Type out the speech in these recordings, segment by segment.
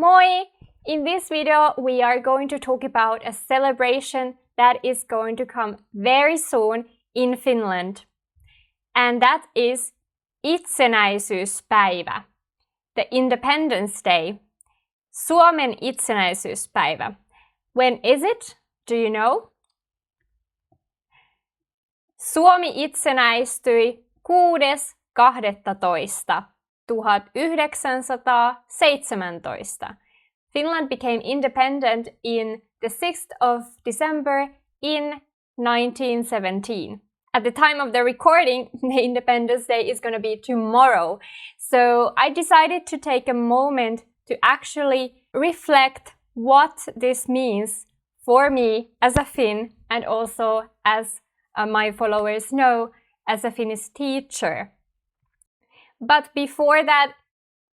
Moi! In this video, we are going to talk about a celebration that is going to come very soon in Finland. And that is itsenäisyyspäivä, the Independence Day. Suomen itsenäisyyspäivä. When is it? Do you know? Suomi itsenäistyi 6.12.1917. Finland became independent in the 6th of December in 1917. At the time of the recording, the Independence Day is going to be tomorrow. So I decided to take a moment to actually reflect what this means for me as a Finn and also as my followers know, as a Finnish teacher. But before that,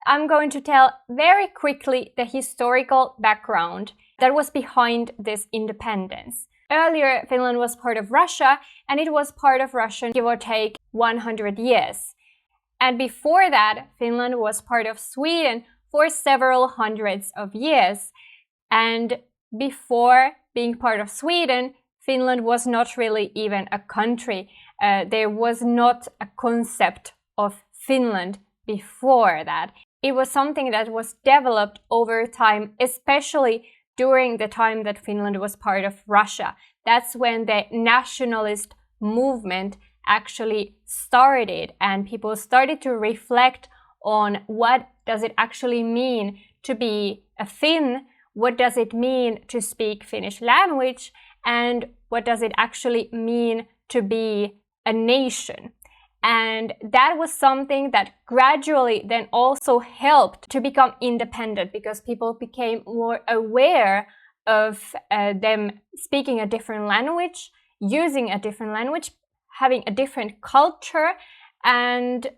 I'm going to tell very quickly the historical background that was behind this independence. Earlier, Finland was part of Russia, and it was part of Russia, give or take, 100 years. And before that, Finland was part of Sweden for several hundreds of years. And before being part of Sweden, Finland was not really even a country. There was not a concept of Finland before that. It was something that was developed over time, especially during the time that Finland was part of Russia. That's when the nationalist movement actually started and people started to reflect on what does it actually mean to be a Finn, what does it mean to speak Finnish language, and what does it actually mean to be a nation. And that was something that gradually then also helped to become independent because people became more aware of them speaking a different language, using a different language, having a different culture, and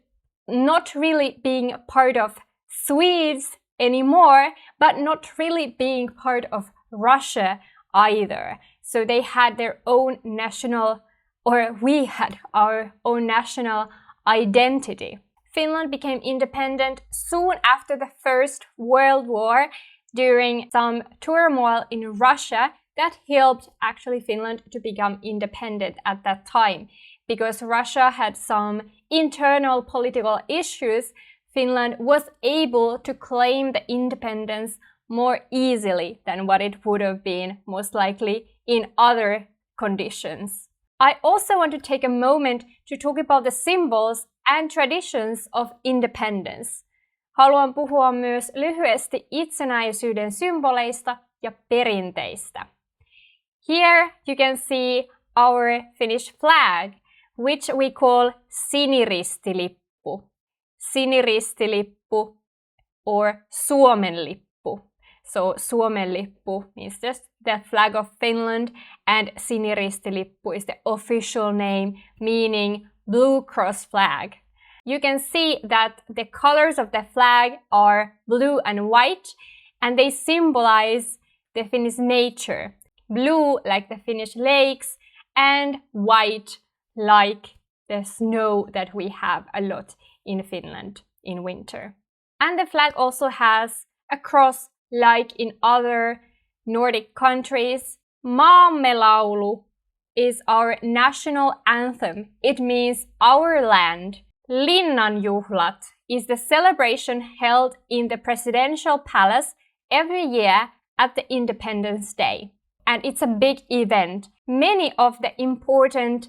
not really being part of Swedes anymore, but not really being part of Russia either. So they had their own national, or we had our own national identity. Finland became independent soon after the First World War during some turmoil in Russia that helped actually Finland to become independent at that time. Because Russia had some internal political issues, Finland was able to claim the independence more easily than what it would have been most likely in other conditions. I also want to take a moment to talk about the symbols and traditions of independence. Haluan puhua myös lyhyesti itsenäisyyden symboleista ja perinteistä. Here you can see our Finnish flag, which we call siniristilippu. Siniristilippu or Suomen lippu. So Suomen lippu means just the flag of Finland, and siniristilippu is the official name, meaning Blue Cross flag. You can see that the colors of the flag are blue and white, and they symbolize the Finnish nature. Blue like the Finnish lakes, and white like the snow that we have a lot in Finland in winter. And the flag also has a cross like in other Nordic countries. Maamme laulu is our national anthem. It means our land. Linnanjuhlat is the celebration held in the presidential palace every year at the Independence Day. And it's a big event. Many of the important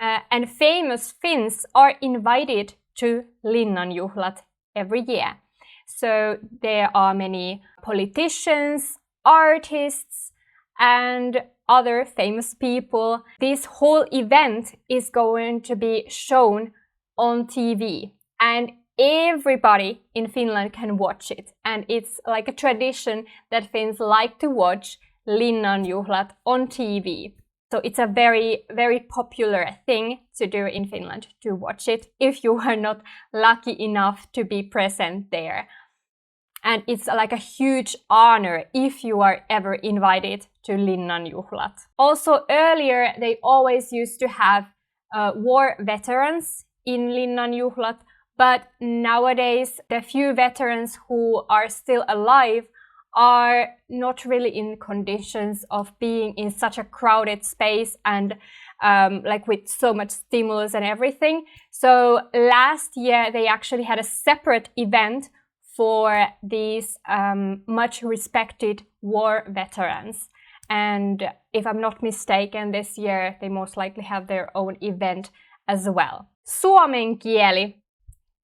and famous Finns are invited to Linnanjuhlat every year. So there are many politicians, artists, and other famous people. This whole event is going to be shown on TV, and everybody in Finland can watch it. And it's like a tradition that Finns like to watch Linnanjuhlat on TV. So it's a very, very popular thing to do in Finland, to watch it if you are not lucky enough to be present there. And it's like a huge honor if you are ever invited to Linnanjuhlat. Also earlier, they always used to have war veterans in Linnanjuhlat, but nowadays the few veterans who are still alive are not really in conditions of being in such a crowded space and like with so much stimulus and everything. So last year they actually had a separate event for these much respected war veterans. And if I'm not mistaken, this year they most likely have their own event as well. Suomen kieli,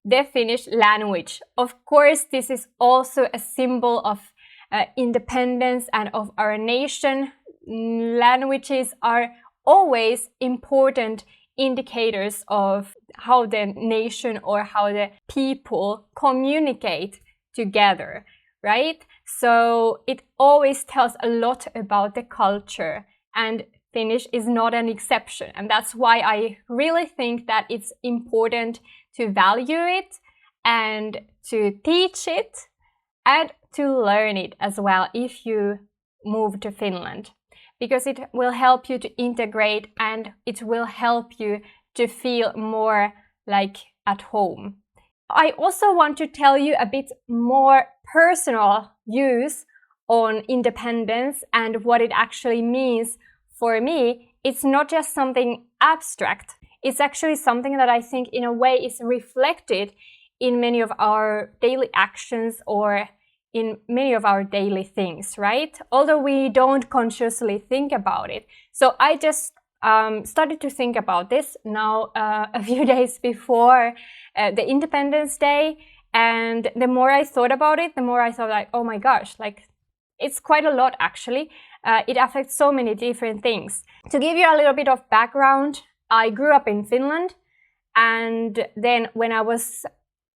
the Finnish language. Of course, this is also a symbol of independence and of our nation. Languages are always important indicators of how the nation or how the people communicate together, right? So it always tells a lot about the culture, and Finnish is not an exception. And that's why I really think that it's important to value it and to teach it and to learn it as well if you move to Finland, because it will help you to integrate and it will help you to feel more like at home. I also want to tell you a bit more personal views on independence and what it actually means for me. It's not just something abstract. It's actually something that I think in a way is reflected in many of our daily actions or in many of our daily things, right? Although we don't consciously think about it. So I just started to think about this now a few days before the Independence Day. And the more I thought about it, the more I thought like, oh my gosh, like it's quite a lot actually. It affects so many different things. To give you a little bit of background, I grew up in Finland. And then when I was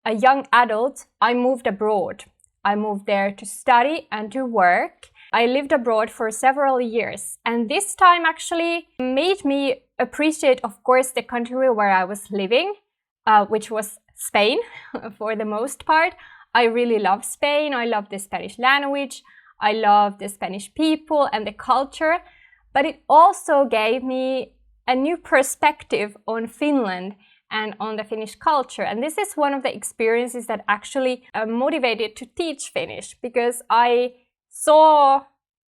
a young adult, I moved abroad. I moved there to study and to work. I lived abroad for several years, and this time actually made me appreciate, of course, the country where I was living, which was Spain for the most part. I really love Spain. I love the Spanish language. I love the Spanish people and the culture, but it also gave me a new perspective on Finland and on the Finnish culture. And this is one of the experiences that actually motivated to teach Finnish, because I saw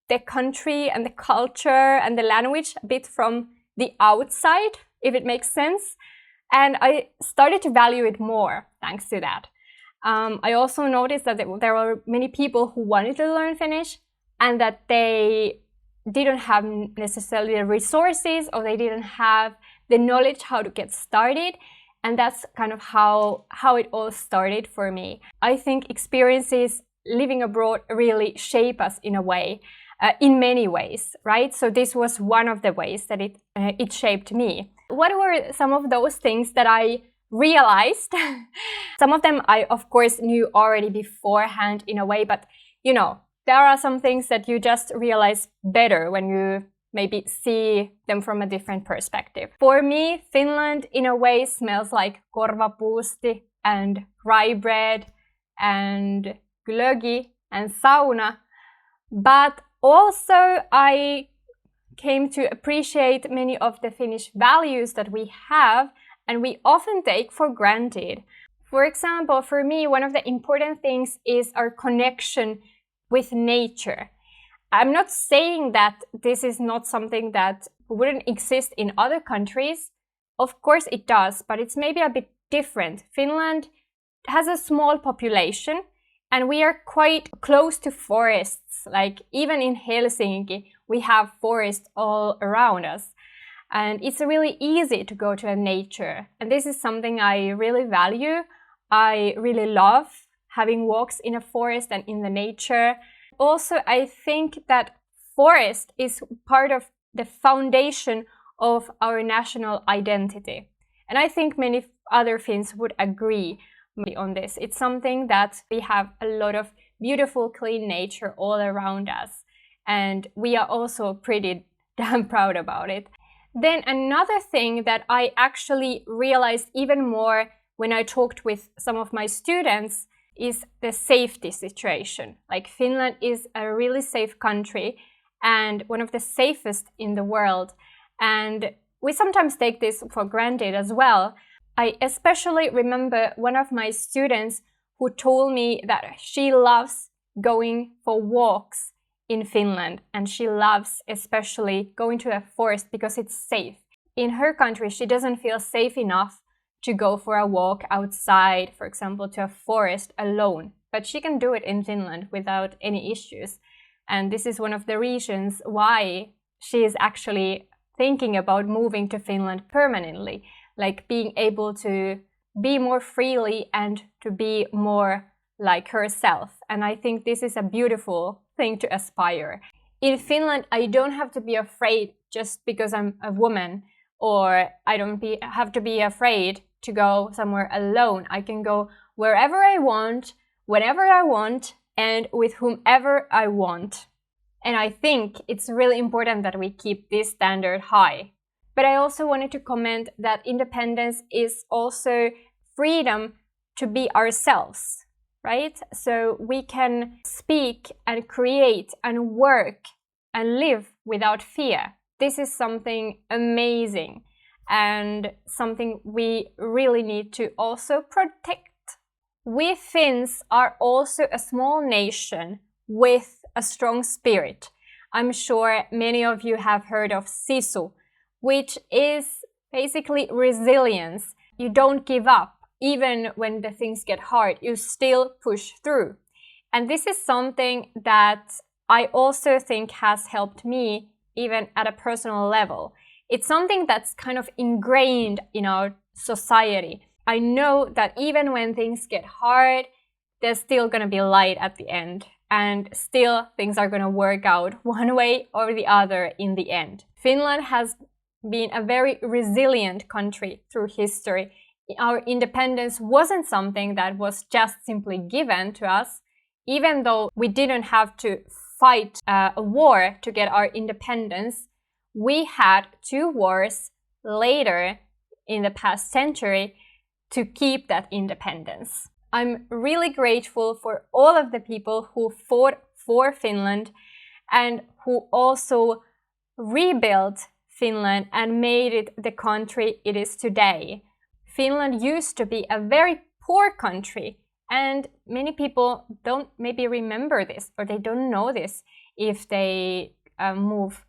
the country and the culture and the language a bit from the outside, if it makes sense. And I started to value it more thanks to that. I also noticed that there were many people who wanted to learn Finnish and that they didn't have necessarily the resources, or they didn't have the knowledge how to get started. And that's kind of how it all started for me. I think experiences living abroad really shape us in a way, in many ways, right? So this was one of the ways that it shaped me. What were some of those things that I realized? Some of them I, of course, knew already beforehand in a way, but you know, there are some things that you just realize better when you maybe see them from a different perspective. For me, Finland in a way smells like korvapuusti and rye bread and glögi and sauna. But also I came to appreciate many of the Finnish values that we have and we often take for granted. For example, for me, one of the important things is our connection with nature. I'm not saying that this is not something that wouldn't exist in other countries. Of course it does, but it's maybe a bit different. Finland has a small population and we are quite close to forests. Like even in Helsinki, we have forests all around us. And it's really easy to go to nature. And this is something I really value. I really love having walks in a forest and in the nature. Also, I think that forest is part of the foundation of our national identity. And I think many other Finns would agree on this. It's something that we have a lot of beautiful, clean nature all around us. And we are also pretty damn proud about it. Then another thing that I actually realized even more when I talked with some of my students is the safety situation. Like Finland is a really safe country and one of the safest in the world. And we sometimes take this for granted as well. I especially remember one of my students who told me that she loves going for walks in Finland, and she loves especially going to a forest because it's safe. In her country, she doesn't feel safe enough to go for a walk outside, for example, to a forest alone, but she can do it in Finland without any issues. And this is one of the reasons why she is actually thinking about moving to Finland permanently, like being able to be more freely and to be more like herself. And I think this is a beautiful thing to aspire. In Finland, I don't have to be afraid just because I'm a woman, or I don't have to be afraid to go somewhere alone. I can go wherever I want, whenever I want, and with whomever I want. And I think it's really important that we keep this standard high. But I also wanted to comment that independence is also freedom to be ourselves, right? So we can speak and create and work and live without fear. This is something amazing and something we really need to also protect. We Finns are also a small nation with a strong spirit. I'm sure many of you have heard of sisu, which is basically resilience. You don't give up. Even when the things get hard, you still push through. And this is something that I also think has helped me even at a personal level. It's something that's kind of ingrained in our society. I know that even when things get hard, there's still going to be light at the end. And still things are going to work out one way or the other in the end. Finland has been a very resilient country through history. Our independence wasn't something that was just simply given to us, even though we didn't have to fight a war to get our independence. We had 2 wars later in the past century to keep that independence. I'm really grateful for all of the people who fought for Finland and who also rebuilt Finland and made it the country it is today. Finland used to be a very poor country, and many people don't maybe remember this, or they don't know this if they move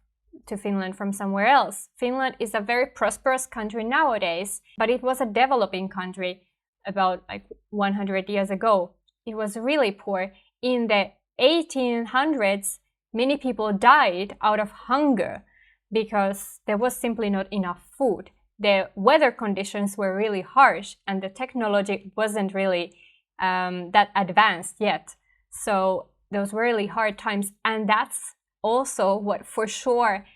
to Finland from somewhere else. Finland is a very prosperous country nowadays, but it was a developing country about 100 years ago. It was really poor. In the 1800s, many people died out of hunger because there was simply not enough food. The weather conditions were really harsh and the technology wasn't really that advanced yet. So those were really hard times, and that's also what for sure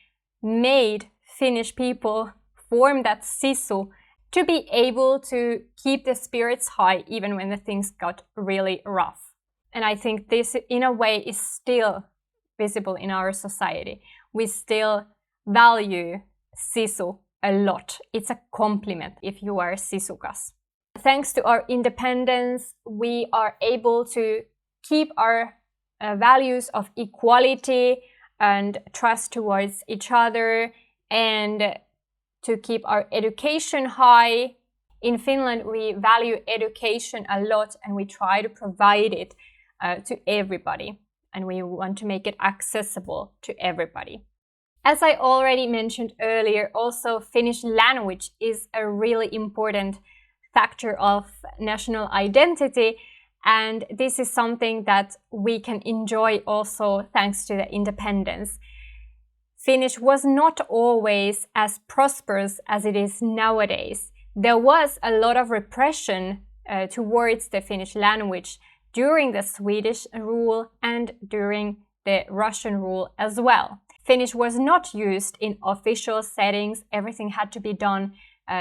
made Finnish people form that sisu to be able to keep the spirits high even when the things got really rough. And I think this in a way is still visible in our society. We still value sisu a lot. It's a compliment if you are sisukas. Thanks to our independence, we are able to keep our values of equality and trust towards each other, and to keep our education high. In Finland, we value education a lot and we try to provide it to everybody, and we want to make it accessible to everybody. As I already mentioned earlier, also Finnish language is a really important factor of national identity, and this is something that we can enjoy also thanks to the independence. Finnish was not always as prosperous as it is nowadays. There was a lot of repression towards the Finnish language during the Swedish rule and during the Russian rule as well. Finnish was not used in official settings. Everything had to be done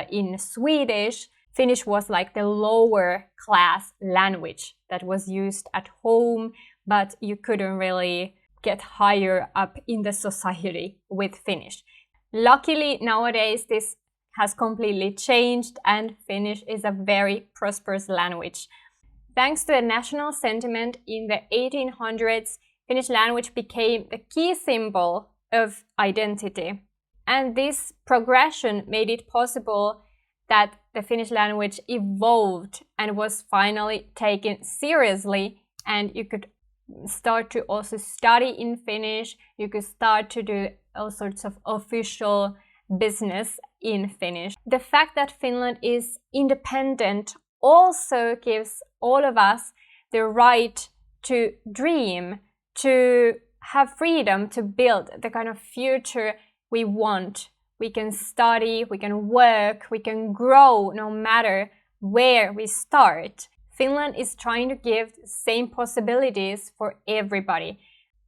in Swedish. Finnish was like the lower class language that was used at home, but you couldn't really get higher up in the society with Finnish. Luckily, nowadays this has completely changed and Finnish is a very prosperous language. Thanks to the national sentiment in the 1800s, Finnish language became the key symbol of identity. And this progression made it possible that the Finnish language evolved and was finally taken seriously, and you could start to also study in Finnish. You could start to do all sorts of official business in Finnish. The fact that Finland is independent also gives all of us the right to dream, to have freedom to build the kind of future we want. We can study, we can work, we can grow no matter where we start. Finland is trying to give the same possibilities for everybody.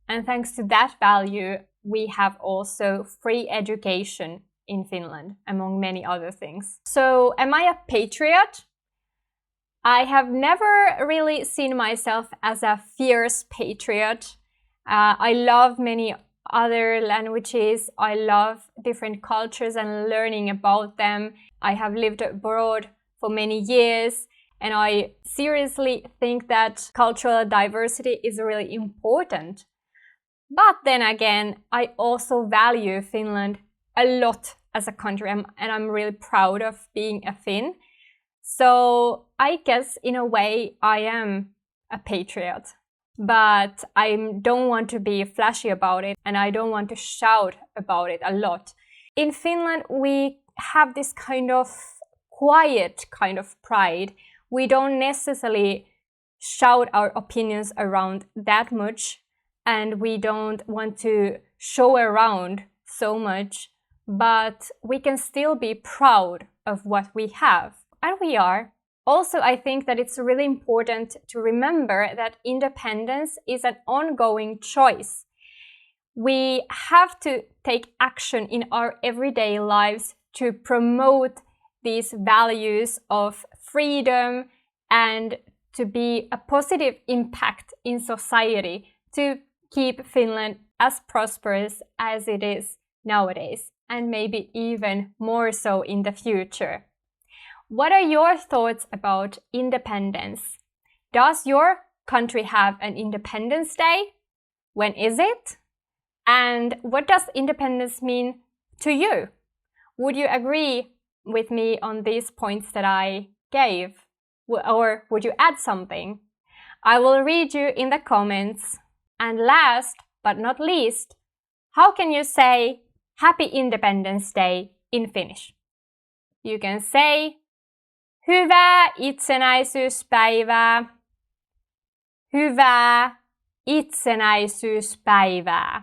And thanks to that value, we have also free education in Finland, among many other things. So, am I a patriot? I have never really seen myself as a fierce patriot. I love many other languages. I love different cultures and learning about them. I have lived abroad for many years, and I seriously think that cultural diversity is really important. But then again, I also value Finland a lot as a country, and I'm really proud of being a Finn. So I guess in a way I am a patriot, but I don't want to be flashy about it, and I don't want to shout about it a lot. In Finland, we have this kind of quiet kind of pride. We don't necessarily shout our opinions around that much, and we don't want to show around so much, but we can still be proud of what we have. And we are. Also, I think that it's really important to remember that independence is an ongoing choice. We have to take action in our everyday lives to promote these values of freedom and to be a positive impact in society to keep Finland as prosperous as it is nowadays, and maybe even more so in the future. What are your thoughts about independence? Does your country have an Independence Day? When is it? And what does independence mean to you? Would you agree with me on these points that I gave? Or would you add something? I will read you in the comments. And last but not least, how can you say Happy Independence Day in Finnish? You can say Hyvää itsenäisyyspäivää. Hyvää itsenäisyyspäivää.